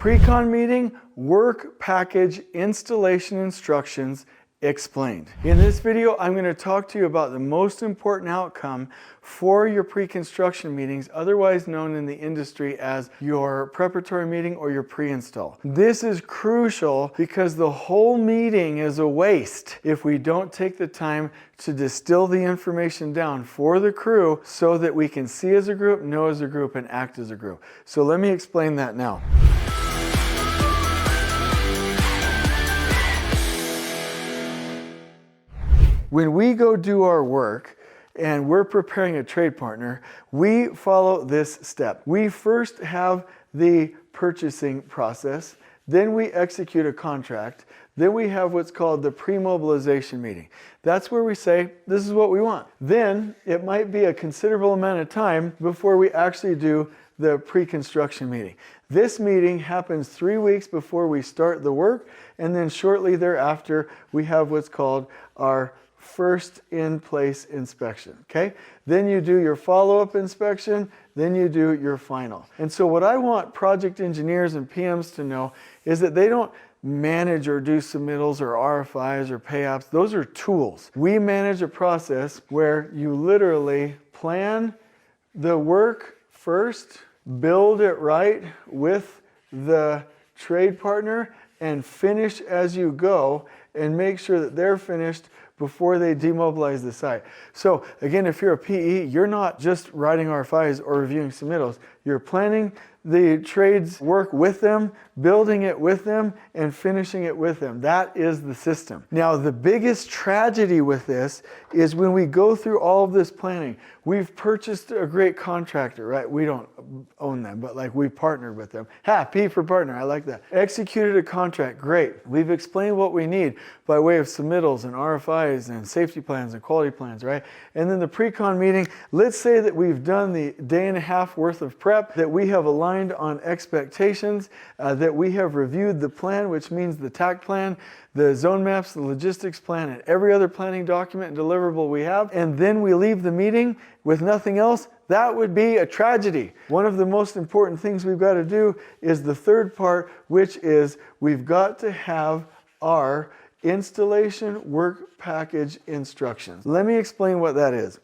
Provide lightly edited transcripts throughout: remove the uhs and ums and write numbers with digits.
Pre-con meeting, work package installation instructions explained. In this video, I'm going to talk to you about the most important outcome for your pre-construction meetings, otherwise known in the industry as your preparatory meeting or your pre-install. This is crucial because the whole meeting is a waste if we don't take the time to distill the information down for the crew so that we can see as a group, know as a group, and act as a group. So let me explain that now. When we go do our work and we're preparing a trade partner, we follow this step. We first have the purchasing process, then we execute a contract, then we have what's called the pre-mobilization meeting. That's where we say, this is what we want. Then it might be a considerable amount of time before we actually do the pre-construction meeting. This meeting happens 3 weeks before we start the work, and then shortly thereafter we have what's called our first in-place inspection, okay? Then you do your follow-up inspection, then you do your final. And so what I want project engineers and PMs to know is that they don't manage or do submittals or RFIs or pay apps. Those are tools. We manage a process where you literally plan the work first, build it right with the trade partner, and finish as you go and make sure that they're finished before they demobilize the site. So again, if you're a PE, you're not just writing RFIs or reviewing submittals. You're planning the trades work with them, building it with them, and finishing it with them. That is the system. Now, the biggest tragedy with this is when we go through all of this planning. We've purchased a great contractor, right? We don't own them, but like we partnered with them. P for partner, I like that. Executed a contract, great. We've explained what we need by way of submittals and RFIs and safety plans and quality plans, right? And then the pre-con meeting, let's say that we've done the day and a half worth of prep, that we have aligned on expectations, that we have reviewed the plan, which means the TAC plan, the zone maps, the logistics plan, and every other planning document and deliverable we have, and then we leave the meeting with nothing else. That would be a tragedy. One of the most important things we've got to do is the third part, which is we've got to have our installation work package instructions. Let me explain what that is.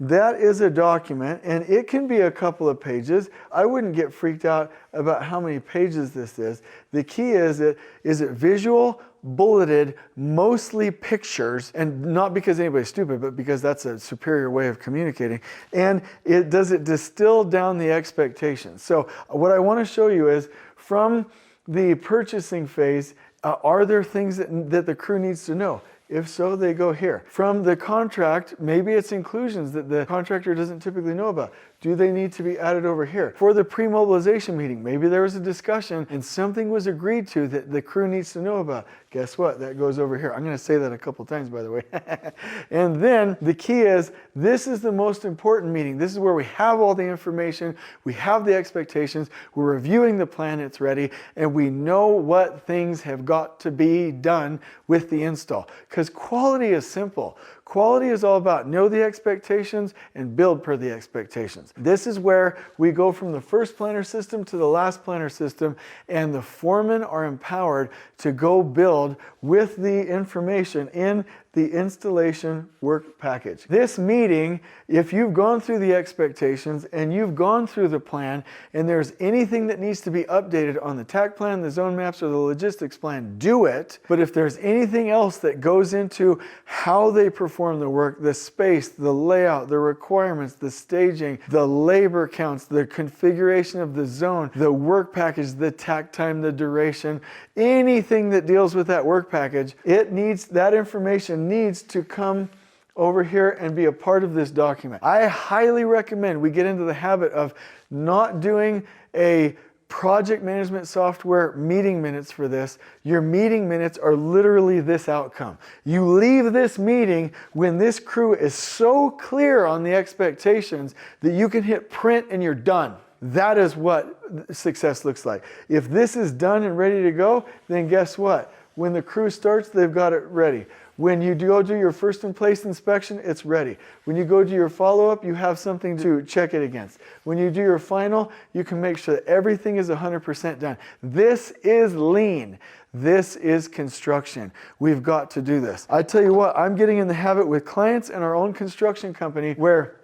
That is a document, and it can be a couple of pages. I wouldn't get freaked out about how many pages this is. The key is it visual, bulleted, mostly pictures, and not because anybody's stupid, but because that's a superior way of communicating. And it distill down the expectations. So what I want to show you is from the purchasing phase, are there things that the crew needs to know? If so, they go here. From the contract, maybe it's inclusions that the contractor doesn't typically know about. Do they need to be added over here? For the pre-mobilization meeting, maybe there was a discussion and something was agreed to that the crew needs to know about. Guess what? That goes over here. I'm going to say that a couple times, by the way. And then the key is, this is the most important meeting. This is where we have all the information, we have the expectations, we're reviewing the plan, it's ready, and we know what things have got to be done with the install. Because quality is simple. Quality is all about know the expectations and build per the expectations. This is where we go from the first planner system to the last planner system, and the foremen are empowered to go build with the information in the installation work package. This meeting, if you've gone through the expectations and you've gone through the plan and there's anything that needs to be updated on the TAC plan, the zone maps, or the logistics plan, do it. But if there's anything else that goes into how they perform the work, the space, the layout, the requirements, the staging, the labor counts, the configuration of the zone, the work package, the TAC time, the duration, anything that deals with that work package, that information needs to come over here and be a part of this document. I highly recommend we get into the habit of not doing a project management software meeting minutes for this. Your meeting minutes are literally this outcome. You leave this meeting when this crew is so clear on the expectations that you can hit print and you're done. That is what success looks like. If this is done and ready to go, then guess what? When the crew starts, they've got it ready. When you go do your first in place inspection, it's ready. When you go do your follow-up, you have something to check it against. When you do your final, you can make sure that everything is 100% done. This is lean. This is construction. We've got to do this. I tell you what, I'm getting in the habit with clients and our own construction company where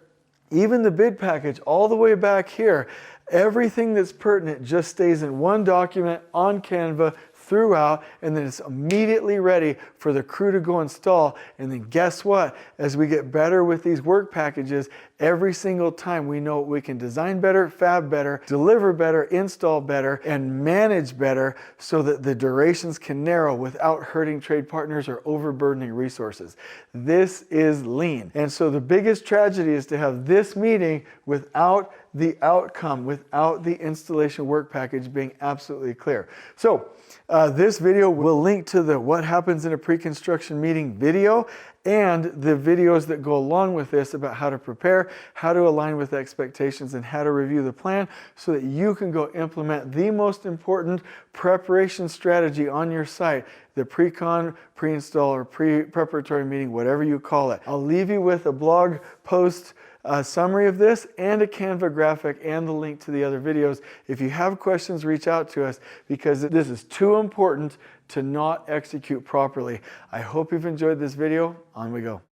even the bid package all the way back here, everything that's pertinent just stays in one document on Canva throughout, and then it's immediately ready for the crew to go install. And then guess what? As we get better with these work packages, every single time we know we can design better, fab better, deliver better, install better, and manage better so that the durations can narrow without hurting trade partners or overburdening resources. This is lean. And so the biggest tragedy is to have this meeting without the outcome, without the installation work package being absolutely clear. So this video will link to the What Happens in a Pre-Construction Meeting video and the videos that go along with this about how to prepare, how to align with expectations, and how to review the plan so that you can go implement the most important preparation strategy on your site, the pre-con, pre-install, or pre-preparatory meeting, whatever you call it. I'll leave you with a blog post summary of this and a Canva graphic and the link to the other videos. If you have questions, reach out to us because this is too important to not execute properly. I hope you've enjoyed this video. On we go.